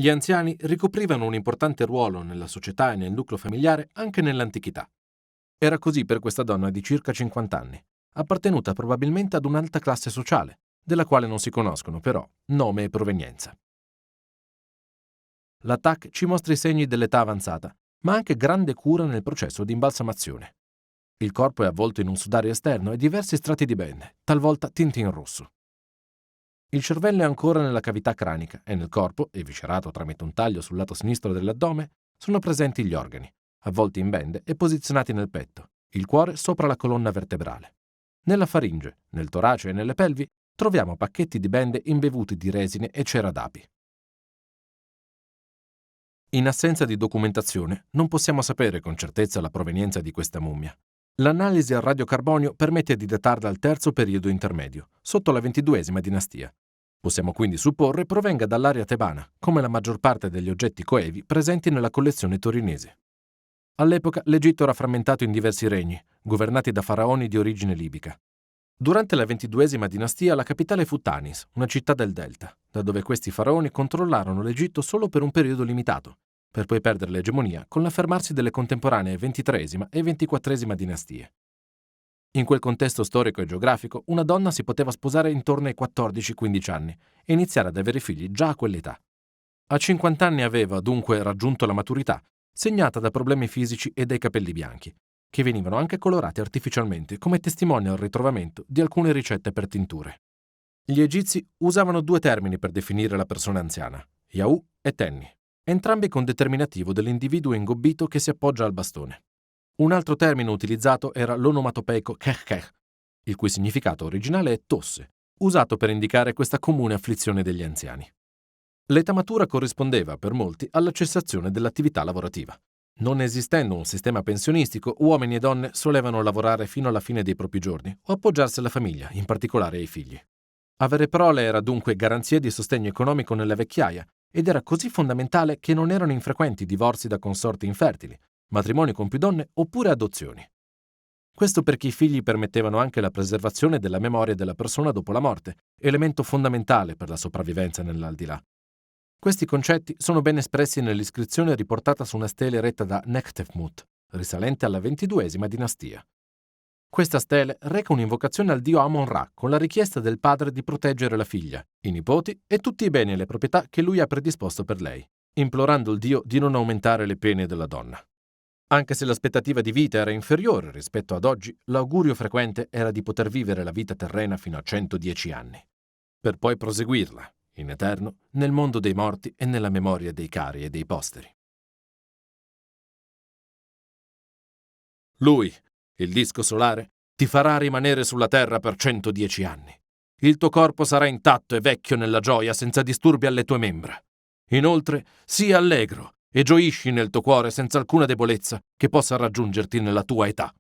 Gli anziani ricoprivano un importante ruolo nella società e nel nucleo familiare anche nell'antichità. Era così per questa donna di circa 50 anni, appartenuta probabilmente ad un'alta classe sociale, della quale non si conoscono però nome e provenienza. La TAC ci mostra i segni dell'età avanzata, ma anche grande cura nel processo di imbalsamazione. Il corpo è avvolto in un sudario esterno e diversi strati di bende, talvolta tinti in rosso. Il cervello è ancora nella cavità cranica e nel corpo, eviscerato tramite un taglio sul lato sinistro dell'addome, sono presenti gli organi, avvolti in bende e posizionati nel petto, il cuore sopra la colonna vertebrale. Nella faringe, nel torace e nelle pelvi troviamo pacchetti di bende imbevuti di resine e cera d'api. In assenza di documentazione, non possiamo sapere con certezza la provenienza di questa mummia. L'analisi al radiocarbonio permette di datarla al terzo periodo intermedio, sotto la 22esima dinastia. Possiamo quindi supporre provenga dall'area tebana, come la maggior parte degli oggetti coevi presenti nella collezione torinese. All'epoca l'Egitto era frammentato in diversi regni, governati da faraoni di origine libica. Durante la 22esima dinastia la capitale fu Tanis, una città del delta, da dove questi faraoni controllarono l'Egitto solo per un periodo limitato, per poi perdere l'egemonia con l'affermarsi delle contemporanee 23esima e 24esima dinastie. In quel contesto storico e geografico, una donna si poteva sposare intorno ai 14-15 anni e iniziare ad avere figli già a quell'età. A 50 anni aveva dunque raggiunto la maturità, segnata da problemi fisici e dai capelli bianchi, che venivano anche colorati artificialmente come testimonial al ritrovamento di alcune ricette per tinture. Gli egizi usavano due termini per definire la persona anziana, Yahu e Tenni, entrambi con determinativo dell'individuo ingobbito che si appoggia al bastone. Un altro termine utilizzato era l'onomatopeico kech, il cui significato originale è tosse, usato per indicare questa comune afflizione degli anziani. L'età matura corrispondeva, per molti, alla cessazione dell'attività lavorativa. Non esistendo un sistema pensionistico, uomini e donne solevano lavorare fino alla fine dei propri giorni o appoggiarsi alla famiglia, in particolare ai figli. Avere prole era dunque garanzia di sostegno economico nella vecchiaia ed era così fondamentale che non erano infrequenti divorzi da consorti infertili, matrimoni con più donne oppure adozioni. Questo perché i figli permettevano anche la preservazione della memoria della persona dopo la morte, elemento fondamentale per la sopravvivenza nell'aldilà. Questi concetti sono ben espressi nell'iscrizione riportata su una stele eretta da Nechtefmut, risalente alla 22esima dinastia. Questa stele reca un'invocazione al dio Amon-Ra con la richiesta del padre di proteggere la figlia, i nipoti e tutti i beni e le proprietà che lui ha predisposto per lei, implorando il dio di non aumentare le pene della donna. Anche se l'aspettativa di vita era inferiore rispetto ad oggi, l'augurio frequente era di poter vivere la vita terrena fino a 110 anni, per poi proseguirla, in eterno, nel mondo dei morti e nella memoria dei cari e dei posteri. Lui, il disco solare, ti farà rimanere sulla terra per 110 anni. Il tuo corpo sarà intatto e vecchio nella gioia senza disturbi alle tue membra. Inoltre, sii allegro e gioisci nel tuo cuore senza alcuna debolezza che possa raggiungerti nella tua età.